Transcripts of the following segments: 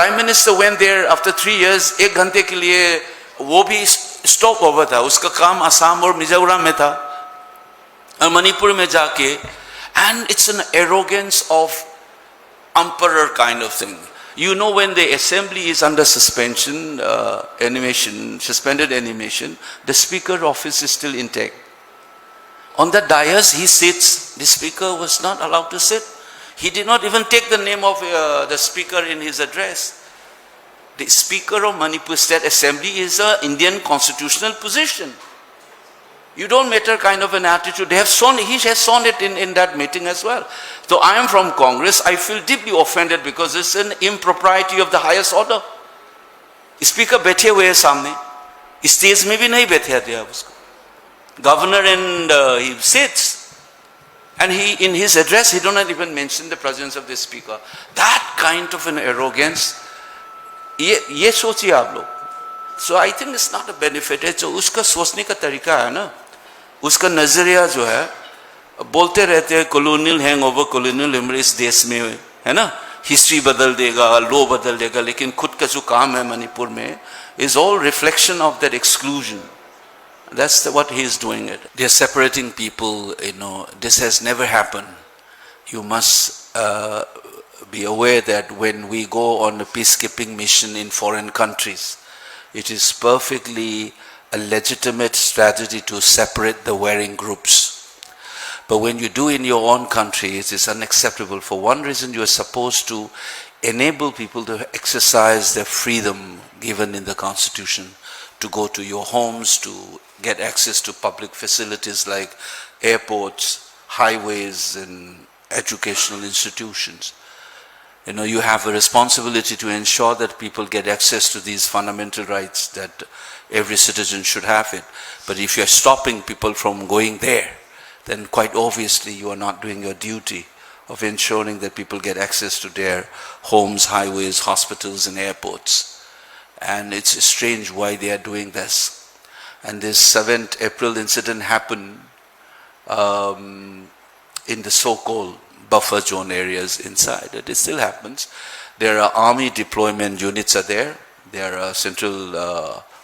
Prime Minister went there after 3 years, 1 घंटे के लिए वो भी स्टॉप ओवर था, उसका काम असम और मिजोरम में था और मणिपुर में जाके, and it's an arrogance of emperor kind of thing. You know, when the assembly is under suspension, suspended animation, the speaker office is still intact. On the dais he sits, the speaker was not allowed to sit. He did not even take the name of the speaker in his address. The Speaker of Manipur State Assembly is an Indian constitutional position. You don't matter kind of an attitude. He has shown it in that meeting as well. So I am from Congress. I feel deeply offended because it's an impropriety of the highest order. Speaker बैठे हुए हैं सामने, stage में भी नहीं बैठे दिया उसको. Governor and he sits. And he, in his address, he do not even mention the presence of the speaker. That kind of an arrogance, ये सोचिए आप लोग. So I think it's not a benefit. जो उसका सोचने का तरीका है ना, उसका नजरिया जो है, बोलते रहते हैं colonial hangover, colonial memories देश में है ना, history बदल देगा, law बदल देगा, लेकिन खुद का जो काम है मणिपुर में is all reflection of that exclusion. That's what he is doing it. They are separating people, you know, this has never happened. You must be aware that when we go on a peacekeeping mission in foreign countries, it is perfectly a legitimate strategy to separate the warring groups. But when you do in your own country, it is unacceptable. For one reason, you are supposed to enable people to exercise their freedom given in the Constitution, to go to your homes, to get access to public facilities like airports, highways, and educational institutions. You know, you have a responsibility to ensure that people get access to these fundamental rights, that every citizen should have it. But if you're stopping people from going there, then quite obviously you are not doing your duty of ensuring that people get access to their homes, highways, hospitals, and airports. And it's strange why they are doing this. And this 7th April incident happened in the so-called buffer zone areas inside. It still happens. There are army deployment units are there. There are central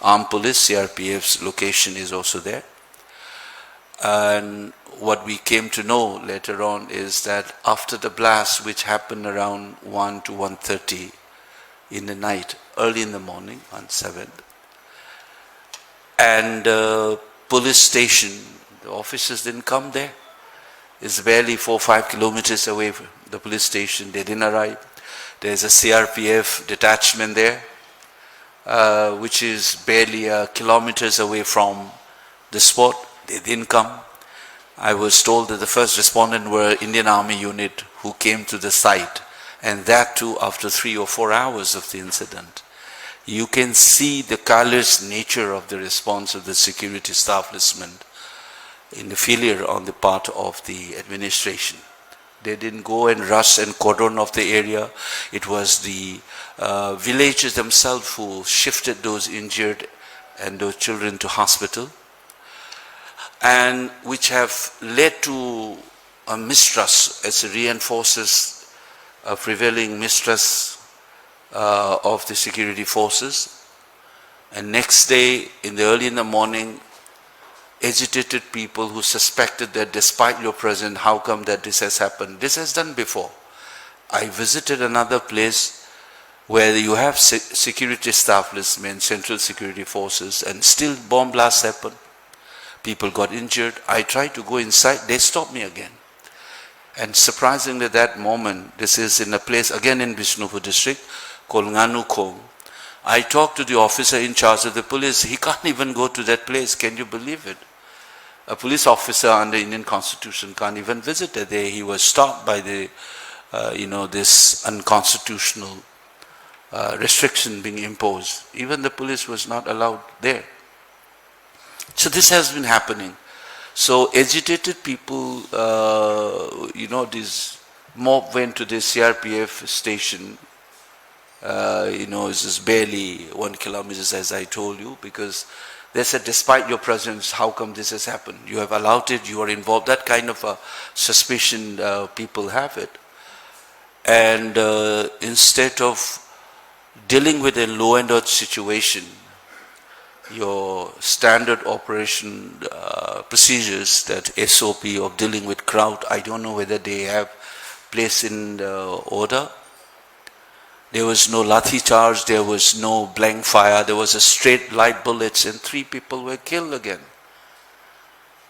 armed police, CRPF's location is also there. And what we came to know later on is that after the blast, which happened around 1 to 1:30 in the night, early in the morning on 7th, and police station, the officers didn't come there. It's barely 4 or 5 kilometers away from the police station. They didn't arrive. There's a CRPF detachment there, which is barely kilometers away from the spot. They didn't come. I was told that the first respondent were Indian Army unit who came to the site, and that too after 3 or 4 hours of the incident. You can see the callous nature of the response of the security establishment in the failure on the part of the administration. They didn't go and rush and cordon off the area. It was the villagers themselves who shifted those injured and those children to hospital, and which have led to a mistrust, as it reinforces a prevailing mistrust of the security forces. And next day, early in the morning, agitated people who suspected that despite your presence, how come that this has happened? This has done before. I visited another place where you have security establishment, central security forces, and still bomb blasts happen. People got injured. I tried to go inside. They stopped me again. And surprisingly, at that moment, this is in a place, again in Bishnupur district, called Nganu Khong. I talked to the officer in charge of the police. He can't even go to that place. Can you believe it? A police officer under Indian Constitution can't even visit it. He was stopped by the, this unconstitutional restriction being imposed. Even the police was not allowed there. So this has been happening. So agitated people, this mob went to the CRPF station. It's just barely 1 kilometer, as I told you, because they said, despite your presence, how come this has happened? You have allowed it, you are involved. That kind of a suspicion people have it. And instead of dealing with a law and order situation, your standard operation procedures, that SOP of dealing with crowd, I don't know whether they have placed in the order. There was no lathi charge, there was no blank fire, there was a straight light bullets and 3 people were killed again.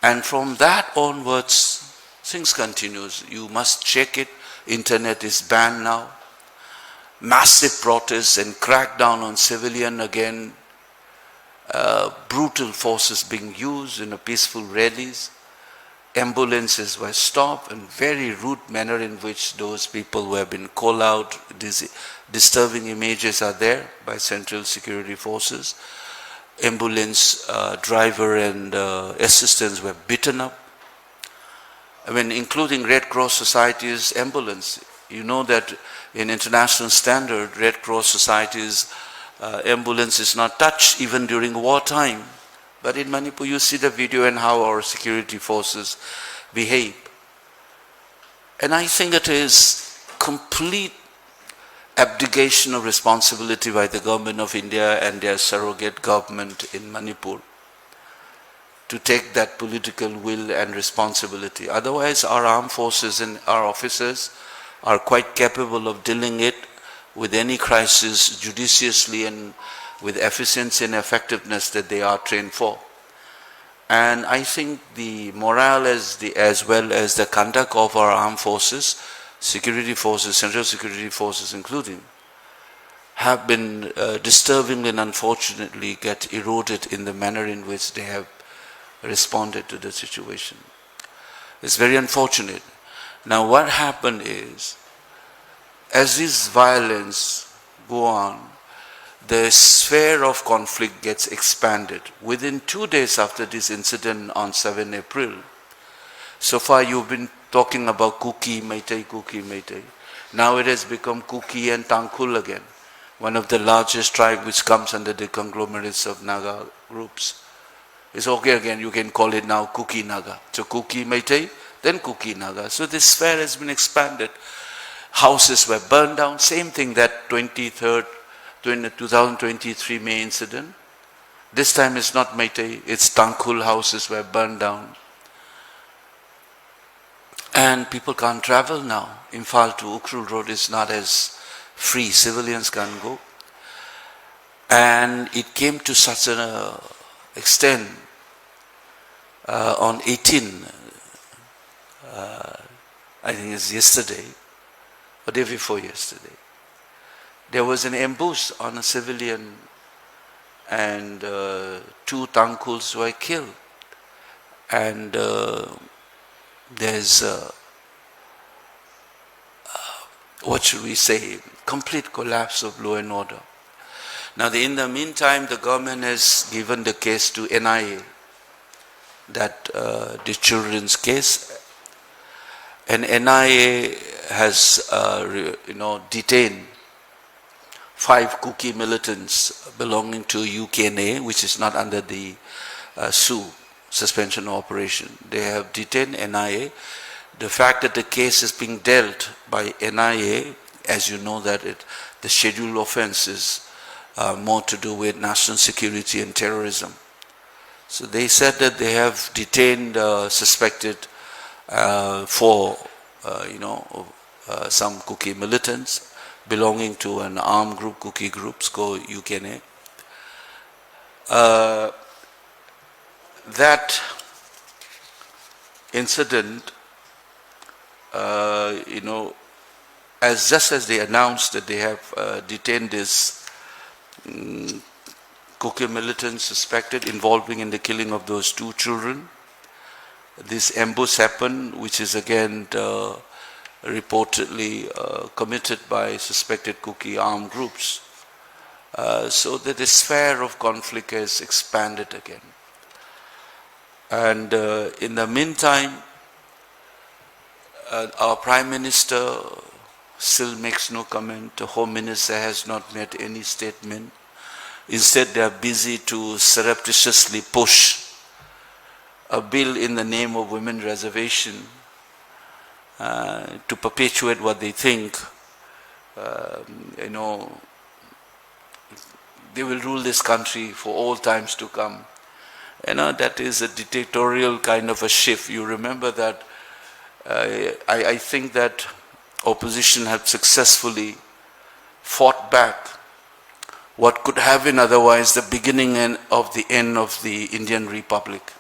And from that onwards, things continues. You must check it. Internet is banned now. Massive protests and crackdown on civilian again. Brutal forces being used in a peaceful rallies. Ambulances were stopped, and very rude manner in which those people who have been called out. These disturbing images are there by Central Security Forces. Ambulance driver and assistants were beaten up. I mean, including Red Cross Society's ambulance. You know that in international standard, Red Cross Society's ambulance is not touched even during wartime. But in Manipur, you see the video and how our security forces behave. And I think it is complete abdication of responsibility by the government of India and their surrogate government in Manipur to take that political will and responsibility. Otherwise, our armed forces and our officers are quite capable of dealing it with any crisis judiciously and with efficiency and effectiveness that they are trained for. And I think the morale as well as the conduct of our armed forces, security forces, central security forces including, have been disturbingly and unfortunately get eroded in the manner in which they have responded to the situation. It's very unfortunate. Now what happened is, as this violence go on, the sphere of conflict gets expanded. Within 2 days after this incident on 7 April, so far you've been talking about Kuki, Meitei. Now it has become Kuki and Tangkhul again, one of the largest tribes which comes under the conglomerates of Naga groups. It's okay again, you can call it now Kuki Naga. So Kuki Meitei, then Kuki Naga. So this sphere has been expanded. Houses were burned down, same thing that 2023 May incident. This time it's not Meitei, it's Tangkhul houses were burned down. And people can't travel now. Imphal to Ukhrul Road is not as free, civilians can't go. And it came to such an extent on 18, I think it's yesterday, or day before yesterday. There was an ambush on a civilian and 2 Tangkhuls were killed. And there's, what should we say, complete collapse of law and order. Now in the meantime, the government has given the case to NIA, that the children's case, and NIA has detained 5 Kuki militants belonging to UKNA, which is not under the SU, suspension of operation. They have detained NIA. The fact that the case is being dealt by NIA, as you know that the scheduled offense is more to do with national security and terrorism. So they said that they have detained suspected for some Kuki militants belonging to an armed group, Kuki groups called UKNA. That incident, just as they announced that they have detained this Kuki militants suspected involving in the killing of those 2 children, this ambush happened, which is again reportedly committed by suspected Kuki armed groups. So that the sphere of conflict has expanded again. And in the meantime, our Prime Minister still makes no comment. The Home Minister has not made any statement. Instead, they are busy to surreptitiously push a bill in the name of women reservation to perpetuate what they think, they will rule this country for all times to come. That is a dictatorial kind of a shift. You remember that I think that opposition have successfully fought back what could have been otherwise the beginning of the end of the Indian Republic.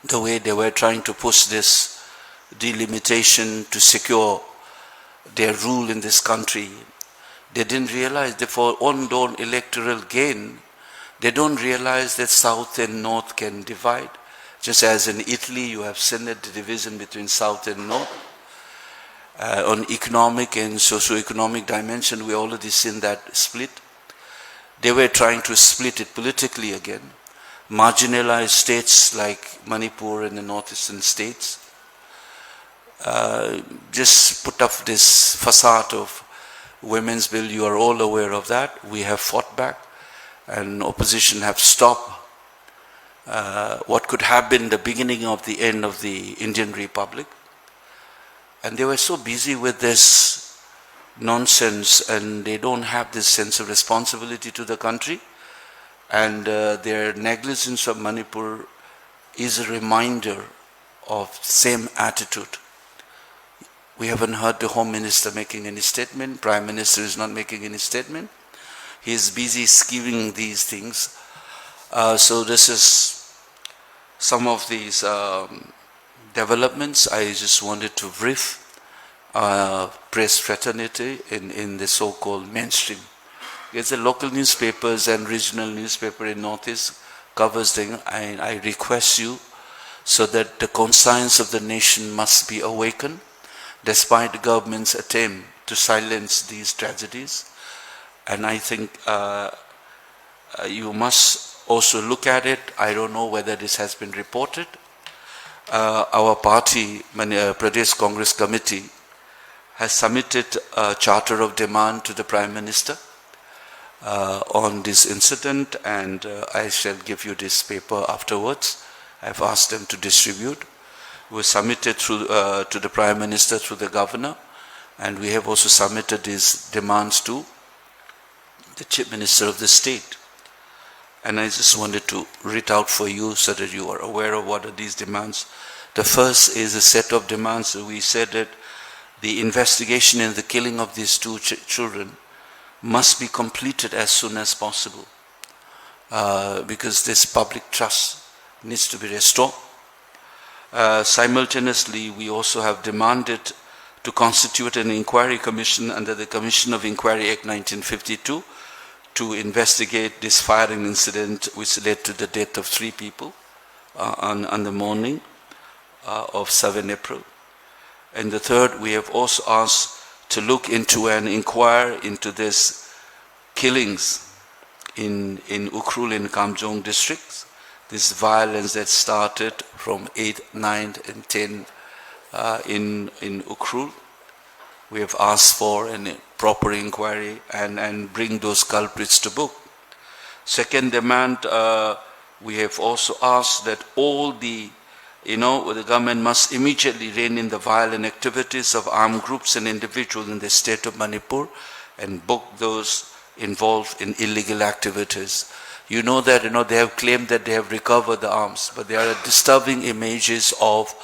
The way they were trying to push this delimitation to secure their rule in this country, they didn't realize that for own electoral gain, they don't realize that South and North can divide. Just as in Italy, you have seen the division between South and North. On economic and socio-economic dimension, we already seen that split. They were trying to split it politically again. Marginalized states like Manipur and the northeastern states just put up this facade of women's bill. You are all aware of that. We have fought back, and opposition have stopped what could have been the beginning of the end of the Indian Republic. And they were so busy with this nonsense, and they don't have this sense of responsibility to the country. And their negligence of Manipur is a reminder of same attitude. We haven't heard the Home Minister making any statement. Prime Minister is not making any statement. He is busy scheming these things. So this is some of these developments. I just wanted to brief press fraternity in the so-called mainstream. It's the local newspapers and regional newspaper in Northeast covers things. I request you so that the conscience of the nation must be awakened despite the government's attempt to silence these tragedies. And I think you must also look at it. I don't know whether this has been reported. Our party, Pradesh Congress Committee, has submitted a charter of demand to the Prime Minister on this incident, and I shall give you this paper afterwards. I've asked them to distribute. We submitted through to the Prime Minister through the Governor, and we have also submitted these demands to the Chief Minister of the state. And I just wanted to read out for you so that you are aware of what are these demands. The first is a set of demands. We said that the investigation in the killing of these two children must be completed as soon as possible because this public trust needs to be restored. Simultaneously, we also have demanded to constitute an inquiry commission under the Commission of Inquiry Act 1952 to investigate this firing incident which led to the death of 3 people on the morning of 7 April. And the third, we have also asked to look into and inquire into this killings in Ukhrul and Kamjong districts, this violence that started from 8th, 9th and 10th in Ukhrul. We have asked for a proper inquiry and bring those culprits to book. Second demand, we have also asked that all the government must immediately rein in the violent activities of armed groups and individuals in the state of Manipur and book those involved in illegal activities. You know that they have claimed that they have recovered the arms, but there are disturbing images of,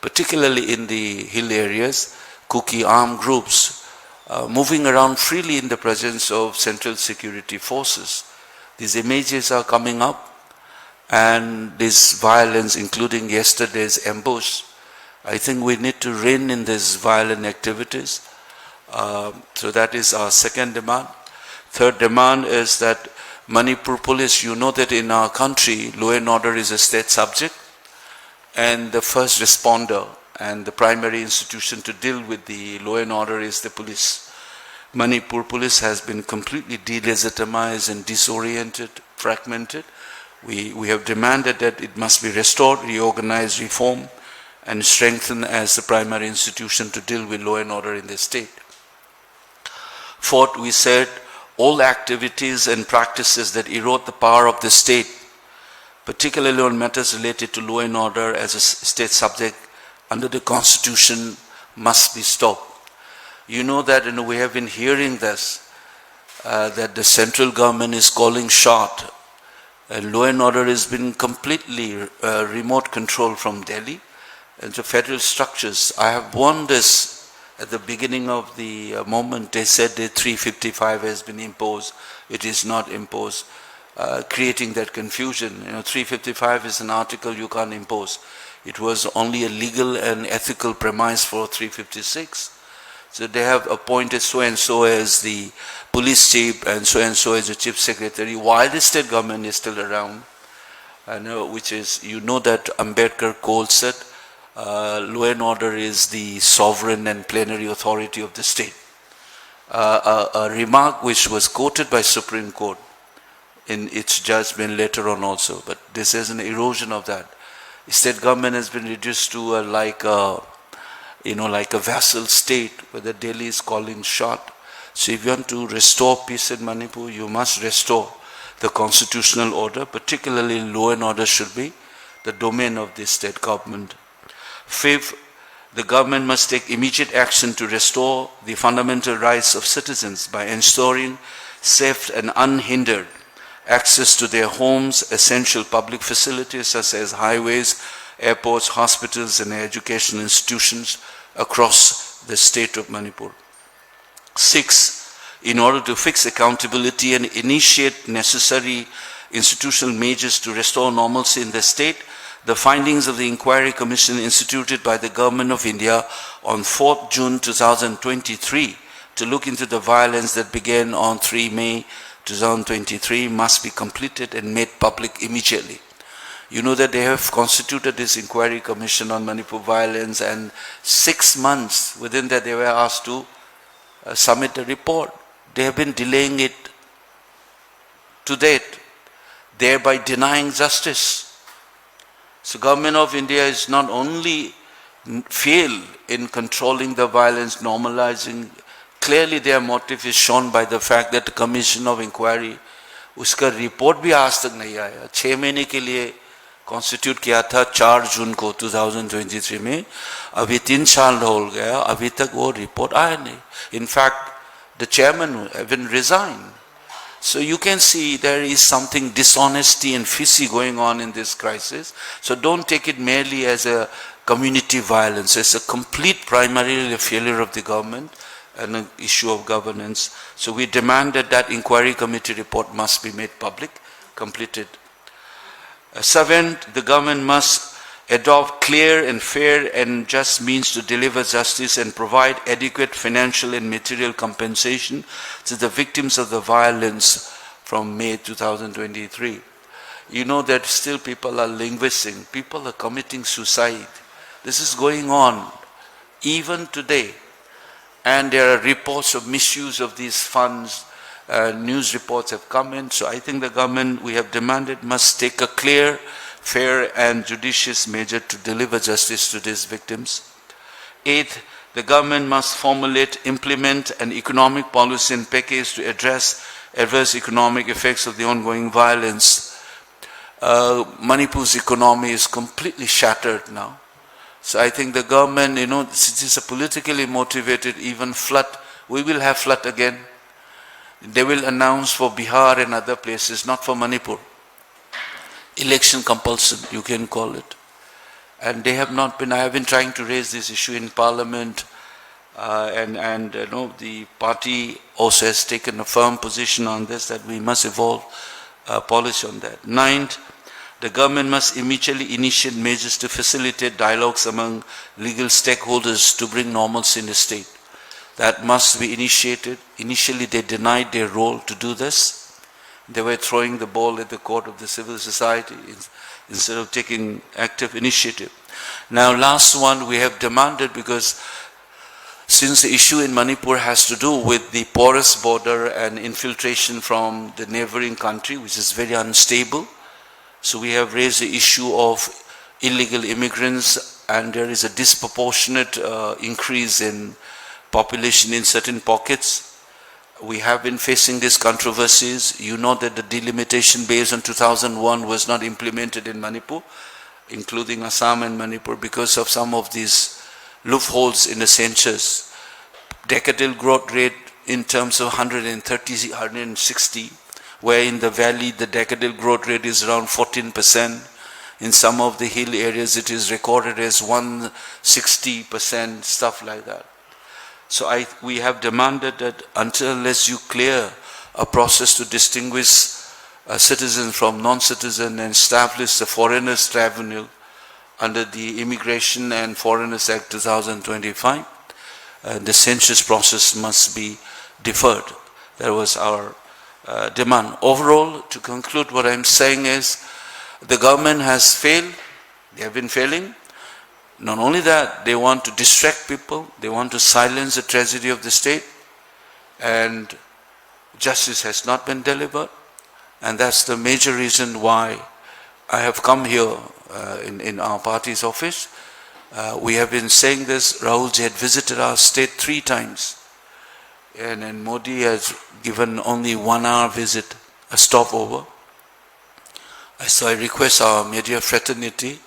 particularly in the hill areas, Kuki armed groups moving around freely in the presence of central security forces. These images are coming up, and this violence, including yesterday's ambush, I think we need to rein in these violent activities. So that is our second demand. Third demand is that Manipur police, you know that in our country, law and order is a state subject, and the first responder and the primary institution to deal with the law and order is the police. Manipur police has been completely delegitimized and disoriented, fragmented. We have demanded that it must be restored, reorganized, reformed, and strengthened as the primary institution to deal with law and order in the state. Fourth, we said all activities and practices that erode the power of the state, particularly on matters related to law and order as a state subject under the Constitution, must be stopped. You know that we have been hearing this that the central government is calling shot, and law and order has been completely remote control from Delhi and the federal structures. I have warned this at the beginning of the moment. They said that 355 has been imposed. It is not imposed, creating that confusion. 355 is an article you can't impose. It was only a legal and ethical premise for 356. So they have appointed so-and-so as the police chief and so-and-so as the chief secretary, while the state government is still around. Which is, that Ambedkar Cole said, law and order is the sovereign and plenary authority of the state. A remark which was quoted by Supreme Court in its judgment later on also, but this is an erosion of that. State government has been reduced to like a vassal state where the Delhi is calling shot. So if you want to restore peace in Manipur, you must restore the constitutional order, particularly law and order should be the domain of the state government. Fifth, the government must take immediate action to restore the fundamental rights of citizens by ensuring safe and unhindered access to their homes, essential public facilities such as highways, airports, hospitals, and educational institutions across the state of Manipur. Six, in order to fix accountability and initiate necessary institutional measures to restore normalcy in the state, the findings of the Inquiry Commission instituted by the Government of India on 4th June 2023 to look into the violence that began on 3 May 2023 must be completed and made public immediately. You know that they have constituted this Inquiry Commission on Manipur violence, and 6 months within that they were asked to submit a report. They have been delaying it to date, thereby denying justice. So Government of India is not only failed in controlling the violence, normalizing, clearly their motive is shown by the fact that the Commission of Inquiry, उसका report भी आज तक नहीं आया. 6 महीने के लिए constitute किया था 4 जून को 2023 में, अभी 3 साल हो गया, अभी तक वो report आया नहीं. In fact, the chairman even resigned. So you can see there is something dishonesty and fishy going on in this crisis. So don't take it merely as a community violence. It's a complete primarily a failure of the government and an issue of governance. So we demand that inquiry committee report must be made public, completed. Seventh, the government must adopt clear and fair and just means to deliver justice and provide adequate financial and material compensation to the victims of the violence from May 2023. You know that still people are languishing, people are committing suicide. This is going on even today. And there are reports of misuse of these funds. News reports have come in. So I think the government, we have demanded, must take a clear, fair and judicious measure to deliver justice to these victims. Eighth, the government must formulate, implement an economic policy and package to address adverse economic effects of the ongoing violence. Manipur's economy is completely shattered now. So I think the government, it is a politically motivated even flood. We will have flood again. They will announce for Bihar and other places, not for Manipur. Election compulsion, you can call it. And they have not been, I have been trying to raise this issue in Parliament, and the party also has taken a firm position on this, that we must evolve a policy on that. Ninth, the government must immediately initiate measures to facilitate dialogues among legal stakeholders to bring normalcy in the state. That must be initiated. Initially they denied their role to do this. They were throwing the ball at the court of the civil society instead of taking active initiative. Now last one we have demanded, because since the issue in Manipur has to do with the porous border and infiltration from the neighboring country, which is very unstable, so we have raised the issue of illegal immigrants, and there is a disproportionate increase in population in certain pockets. We have been facing these controversies. You know that the delimitation based on 2001 was not implemented in Manipur, including Assam and Manipur, because of some of these loopholes in the census. Decadal growth rate in terms of 130, 160, where in the valley the decadal growth rate is around 14%. In some of the hill areas it is recorded as 160%, stuff like that. So we have demanded that unless you clear a process to distinguish a citizen from non-citizen and establish the Foreigners Tribunal under the Immigration and Foreigners Act 2025, the census process must be deferred. That was our demand. Overall, to conclude, what I'm saying is the government has failed. They have been failing. Not only that, they want to distract people. They want to silence the tragedy of the state. And justice has not been delivered. And that's the major reason why I have come here in our party's office. We have been saying this. Rahulji had visited our state 3 times. And Modi has given only 1 hour visit, a stopover. So I request our media fraternity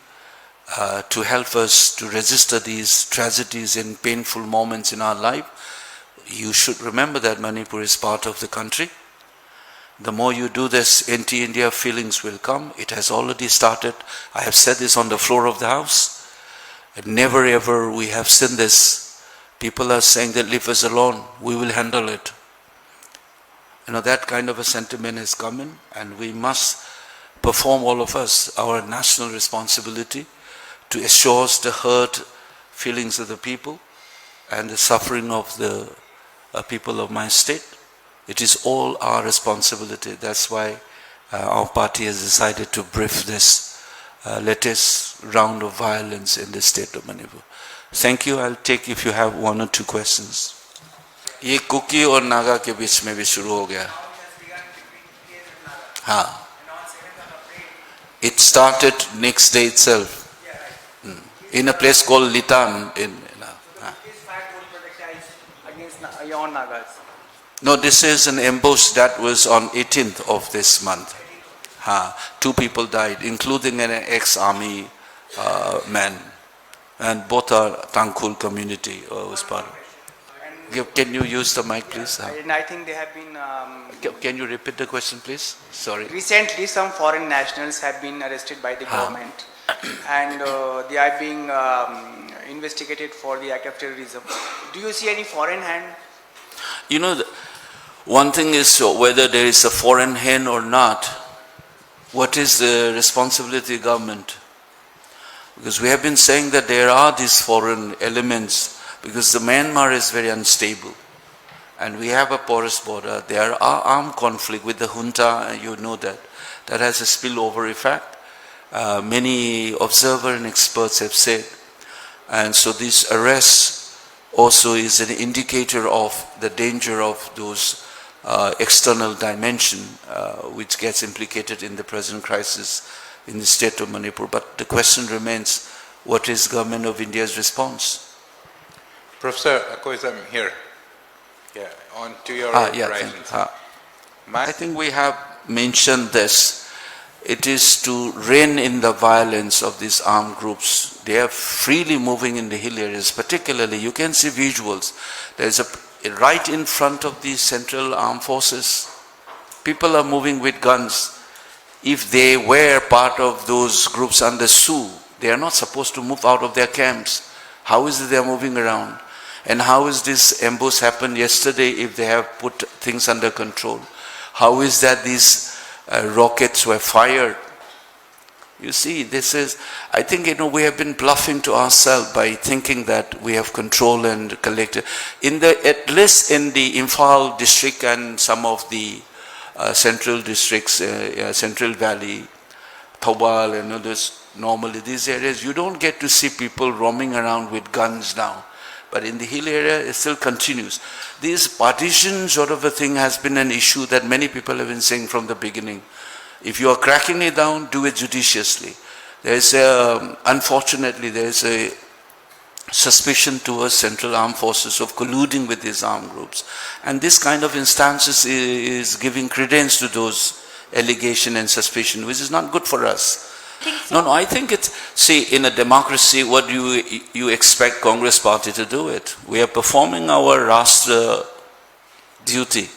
to help us to register these tragedies and painful moments in our life. You should remember that Manipur is part of the country. The more you do this, anti-India feelings will come. It has already started. I have said this on the floor of the House. And never ever we have seen this. People are saying that leave us alone, we will handle it. That kind of a sentiment has come in, and we must perform, all of us, our national responsibility to assure the hurt feelings of the people and the suffering of the people of my state. It is all our responsibility. That's why our party has decided to brief this latest round of violence in the state of Manipur. Thank you. I'll take if you have 1 or 2 questions. ये cookie और नागा के बीच में भी शुरू हो गया. हाँ. It started next day itself. In a place called Litan. No, this is an ambush that was on 18th of this month. 2 people died, including an ex-army man. And both are Tangkhul community was part of. Can you use the mic, please? And I think they have been... Can you repeat the question, please? Sorry. Recently, some foreign nationals have been arrested by the government. And they are being investigated for the act of terrorism. Do you see any foreign hand? One thing is whether there is a foreign hand or not, what is the responsibility of the government? Because we have been saying that there are these foreign elements, because the Myanmar is very unstable. And we have a porous border. There are armed conflict with the junta, you know that. That has a spillover effect. Many observers and experts have said. And so this arrest also is an indicator of the danger of those external dimension which gets implicated in the present crisis in the state of Manipur. But the question remains, what is Government of India's response? Professor Koizam here. Yeah, on to your horizons. I think we have mentioned this. It is to rein in the violence of these armed groups. They are freely moving in the hill areas. Particularly, you can see visuals. There is right in front of the Central Armed Forces. People are moving with guns. If they were part of those groups under SU, they are not supposed to move out of their camps. How is it they are moving around? And how is this ambush happened yesterday if they have put things under control? How is that these rockets were fired? You see, this is, I think, we have been bluffing to ourselves by thinking that we have control and collected. At least in the Imphal district and some of the central districts, Central Valley, Thobal and others, normally these areas, you don't get to see people roaming around with guns now. But in the hill area, it still continues. This partition sort of a thing has been an issue that many people have been saying from the beginning. If you are cracking it down, do it judiciously. Unfortunately, there is a suspicion towards Central Armed Forces of colluding with these armed groups. And this kind of instances is giving credence to those allegations and suspicion, which is not good for us. No, I think it's, see, in a democracy, what do you expect Congress party to do it? We are performing our Rashtra duty,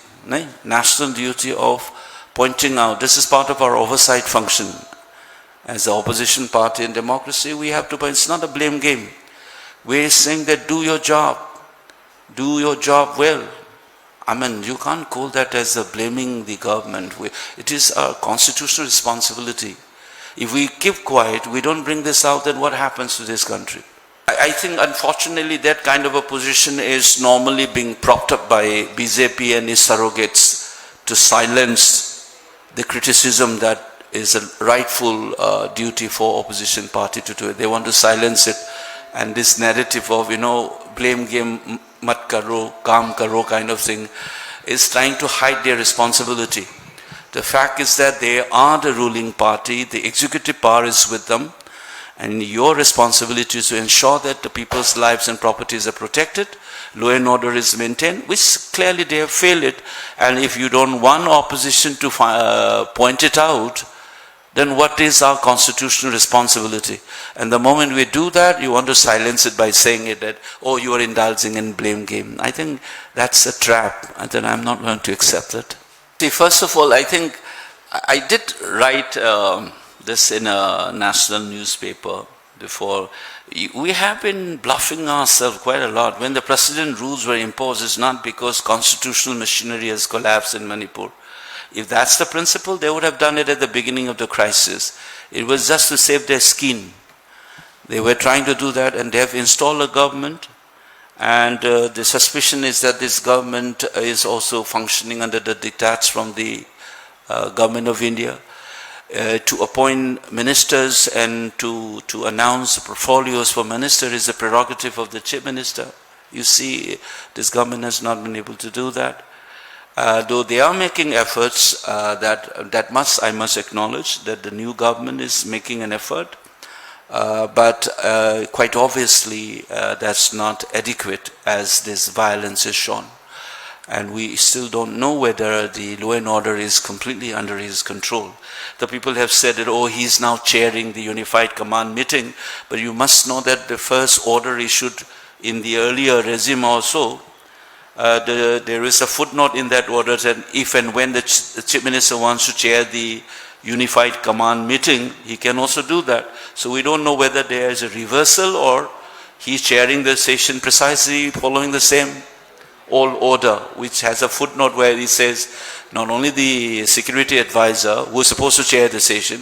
national duty of pointing out. This is part of our oversight function. As the opposition party in democracy, we have to point. It's not a blame game. We're saying that do your job well. I mean, you can't call that as blaming the government. It is our constitutional responsibility. If we keep quiet, we don't bring this out, then what happens to this country? I think, unfortunately, that kind of a position is normally being propped up by BJP and its surrogates to silence the criticism that is a rightful duty for opposition party to do it. They want to silence it. And this narrative of, blame game, mat karo, kaam karo kind of thing is trying to hide their responsibility. The fact is that they are the ruling party, the executive power is with them, and your responsibility is to ensure that the people's lives and properties are protected, law and order is maintained, which clearly they have failed it. And if you don't want opposition to point it out, then what is our constitutional responsibility? And the moment we do that, you want to silence it by saying it that, oh, you are indulging in blame game. I think that's a trap, and then I'm not going to accept it. See, first of all, I think I did write this in a national newspaper before. We have been bluffing ourselves quite a lot. When the precedent rules were imposed, it's not because constitutional machinery has collapsed in Manipur. If that's the principle, they would have done it at the beginning of the crisis. It was just to save their skin. They were trying to do that, and they have installed a government. And the suspicion is that this government is also functioning under the diktats from the government of India. To appoint ministers and to announce portfolios for minister is the prerogative of the chief minister. You see, this government has not been able to do that. Though they are making efforts, I must acknowledge that the new government is making an effort, but quite obviously that's not adequate as this violence is shown. And we still don't know whether the law and order is completely under his control. The people have said that, oh, he's now chairing the Unified Command meeting, but you must know that the first order issued in the earlier regime also, there is a footnote in that order that if and when the Chief Minister wants to chair the Unified Command meeting, he can also do that. So we don't know whether there is a reversal or he's chairing the session precisely following the same old order, which has a footnote where he says not only the security advisor who is supposed to chair the session,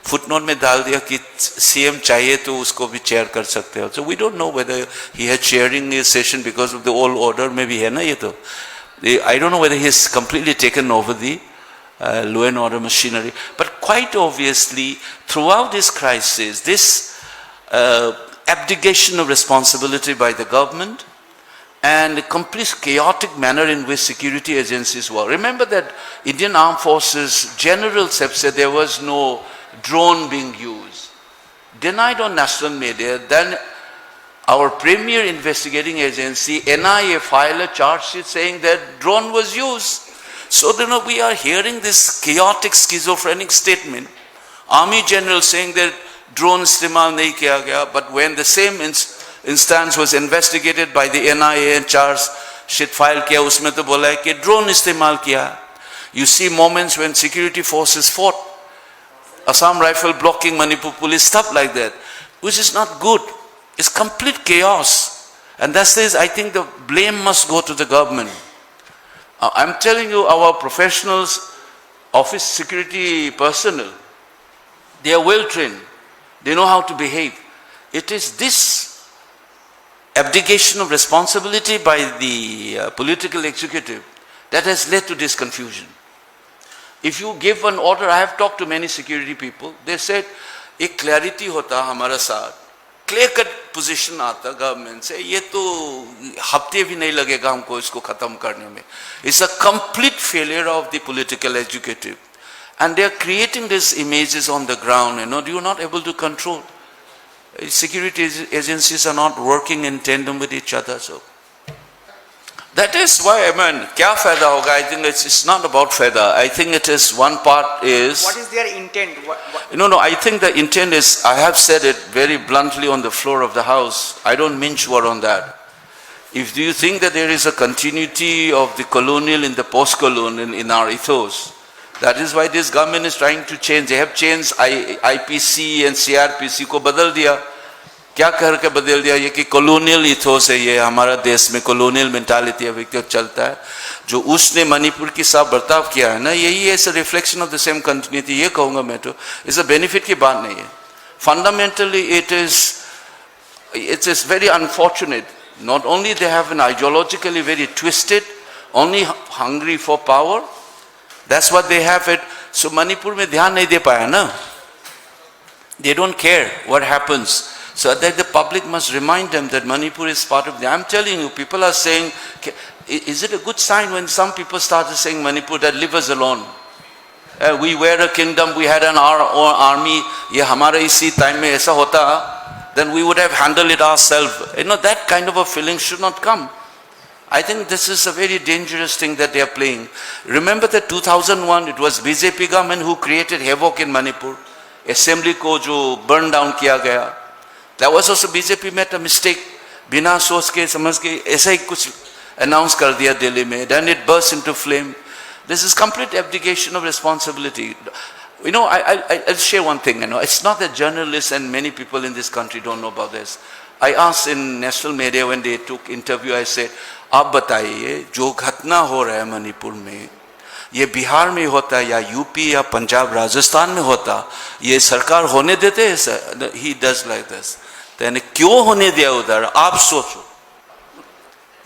footnote में डाल दिया कि CM चाहिए तो उसको भी chair कर सकते हो. So we don't know whether he had chairing his session because of the old order. Maybe है ना ये तो. I don't know whether he has completely taken over the law and order machinery. But quite obviously, throughout this crisis, this abdication of responsibility by the government and the complete chaotic manner in which security agencies work. Remember that Indian Armed Forces generals have said there was no drone being used. Denied on national media, then our premier investigating agency, NIA, filed a charge sheet saying that drone was used. So we are hearing this chaotic schizophrenic statement. Army general saying that drone istemal nahi kiya gaya, but when the same instance was investigated by the NIA and charge sheet filed kiya, usme to bola hai ki drone istemal kiya. You see moments when security forces fought, Assam Rifle blocking Manipur police, stuff like that, which is not good. It's complete chaos. And that's this, I think the blame must go to the government. I'm telling you, our professionals, office security personnel, they are well trained. They know how to behave. It is this abdication of responsibility by the political executive that has led to this confusion. If you give an order, I have talked to many security people, they said, एक clarity होता हमारा साथ, clear cut position आता government से, ये तो हफ्ते भी नहीं लगेगा हमको इसको खत्म करने में. It's a complete failure of the political executive. And they are creating these images on the ground, you are not able to control. Security agencies are not working in tandem with each other. So that is why, kya faida hoga? I think it's not about faida. I think it is one part is... What is their intent? No, I think the intent is, I have said it very bluntly on the floor of the house. I don't mince word on that. If you think that there is a continuity of the colonial in the post-colonial in our ethos, that is why this government is trying to change. They have changed IPC and CRPC को बदल दिया. क्या करके बदल दिया? ये कि colonial ethos है, ये हमारा देश में colonial mentality अभी तक चलता है. जो उसने मणिपुर के साथ बर्ताव किया है ना, यही है, a reflection of the same continuity. ये कहूँगा मैं तो, इस benefit की बात नहीं है. Fundamentally, it is very unfortunate. Not only they have an ideologically very twisted, only hungry for power. That's what they have it. So Manipur में ध्यान नहीं दे पाया ना. They don't care what happens. So that the public must remind them that Manipur is part of them. I'm telling you, people are saying, is it a good sign when some people started saying Manipur that leave us alone? We were a kingdom, we had our own army, ये हमारे इसी time में ऐसा होता, then we would have handled it ourselves. You know, that kind of a feeling should not come. I think this is a very dangerous thing that they are playing. Remember that 2001, it was BJP government who created havoc in Manipur. Assembly को जो burn down किया गया. That was also BJP made a mistake. बिना सोच के समझ के ऐसा ही कुछ announce कर दिया दिल्ली में. Then it burst into flame. This is complete abdication of responsibility. You know, I'll share one thing. You know, it's not that journalists and many people in this country don't know about this. I asked in national media when they took interview, I said, आप बताइए जो घटना हो रहा है मणिपुर में, ये बिहार में होता या यूपी या पंजाब राजस्थान में होता, ये सरकार होने देते हैं sir? He does like this. यानी क्यों होने दिया उधर? आप सोचो.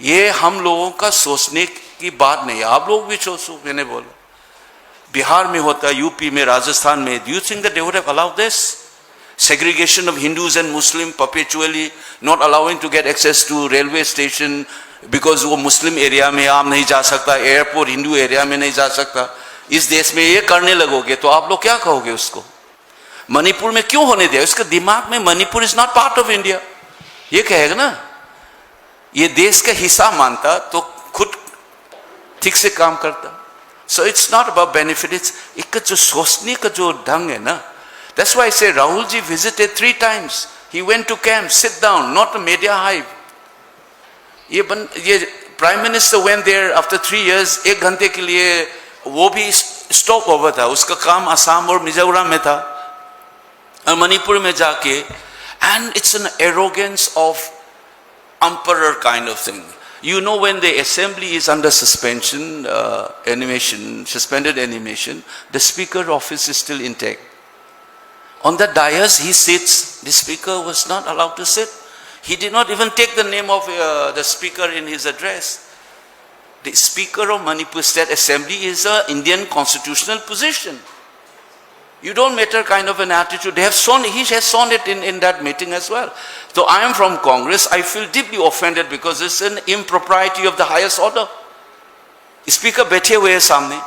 ये हम लोगों का सोचने की बात नहीं है. आप लोग भी सोचो. मैंने बोला बिहार में होता, यूपी में, राजस्थान में. Do you think that they would have allowed this? Segregation of Hindus and Muslims perpetually, not allowing to get access to railway station because वो मुस्लिम एरिया में आप नहीं जा सकता, एयरपोर्ट हिंदू एरिया में नहीं जा सकता. इस देश में ये करने लगोगे तो आप लोग क्या कहोगे उसको? मणिपुर में क्यों होने दिया? उसके दिमाग में Manipur is not part of India, ये कहेगा ना. ये देश का हिस्सा मानता तो खुद ठीक से काम करता. So it's not about benefit, it's एक जो सोचने का जो ढंग है ना. That's why I say Rahul ji visited 3 times. He went to camp, sit down, not a media hype. ये Prime Minister went there after 3 years, 1 घंटे के लिए वो भी स्टॉप ओवर था. उसका काम असम और मिजोरम में था और मणिपुर में जाके, and it's an arrogance of emperor kind of thing. You know, when the assembly is under suspension, suspended animation, the speaker office is still intact. On the dais he sits. The speaker was not allowed to sit. He did not even take the name of the speaker in his address. The speaker of Manipur State Assembly is an Indian constitutional position. You don't matter kind of an attitude. He has shown it in that meeting as well. So I am from Congress. I feel deeply offended because it's an impropriety of the highest order. Speaker बैठे हुए हैं सामने,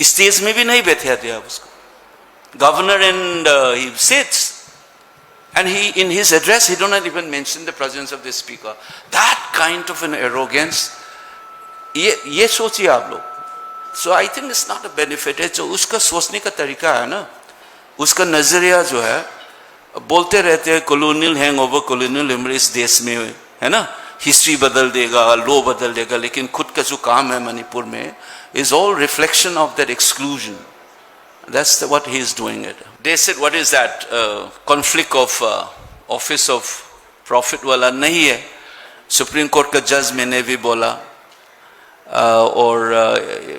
stage में भी नहीं बैठे दिया उसको. Governor and he sits, and he in his address he don't even mention the presence of the speaker. That kind of an arrogance. ये सोचिए आप लोग. So I think it's not a benefit. है जो उसका सोचने का तरीका है ना, उसका नजरिया जो है, बोलते रहते हैं colonial hangover, colonial memory इस देश में है ना, हिस्ट्री बदल देगा, लॉ बदल देगा, लेकिन खुद का जो काम है मणिपुर में is all reflection of that exclusion. That's what he is doing it. They said, what is that? Conflict of office of prophet वाला नहीं है. Supreme Court का जज मैंने भी बोला, or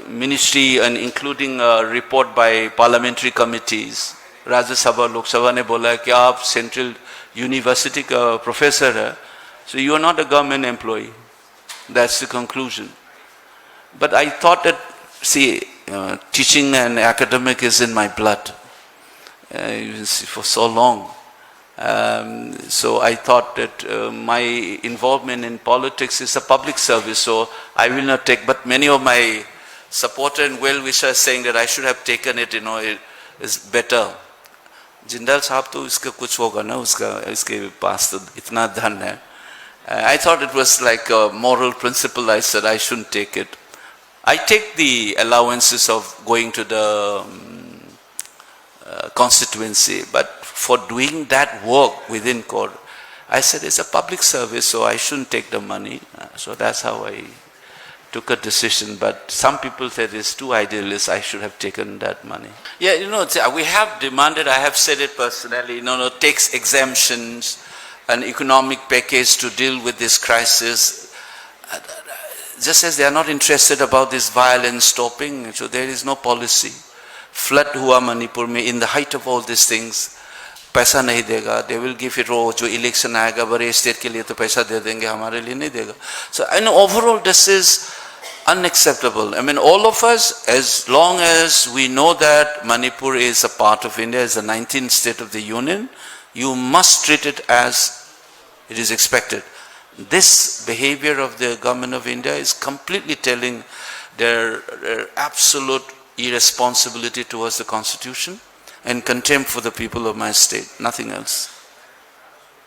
ministry and including report by parliamentary committees. राज्य सभा लोक सभा ने बोला कि आप सेंट्रल यूनिवर्सिटी का प्रोफेसर है, so you are not a government employee. That's the conclusion. But I thought that, see, teaching and academic is in my blood for so long. So I thought that my involvement in politics is a public service, so I will not take. But many of my supporters and well-wishers are saying that I should have taken it, it is better. Jindal साहब तो इसका कुछ होगा ना, इसके पास तो इतना धन है. I thought it was like a moral principle. I said I shouldn't take it. I take the allowances of going to the constituency, but for doing that work within court, I said, it's a public service, so I shouldn't take the money. So that's how I took a decision. But some people said it's too idealist, I should have taken that money. Yeah, we have demanded, I have said it personally, tax exemptions, an economic package to deal with this crisis. Just as they are not interested about this violence stopping, so there is no policy. Flood hua Manipur mein, in the height of all these things, पैसा नहीं देगा, they will give it, जो election आएगा बड़े state के लिए तो पैसा दे देंगे, हमारे लिए नहीं देगा. So overall this is unacceptable. I mean, all of us, as long as we know that Manipur is a part of India, is the 19th state of the union, you must treat it as it is expected. This behavior of the government of India is completely telling their absolute irresponsibility towards the constitution and contempt for the people of my state, nothing else.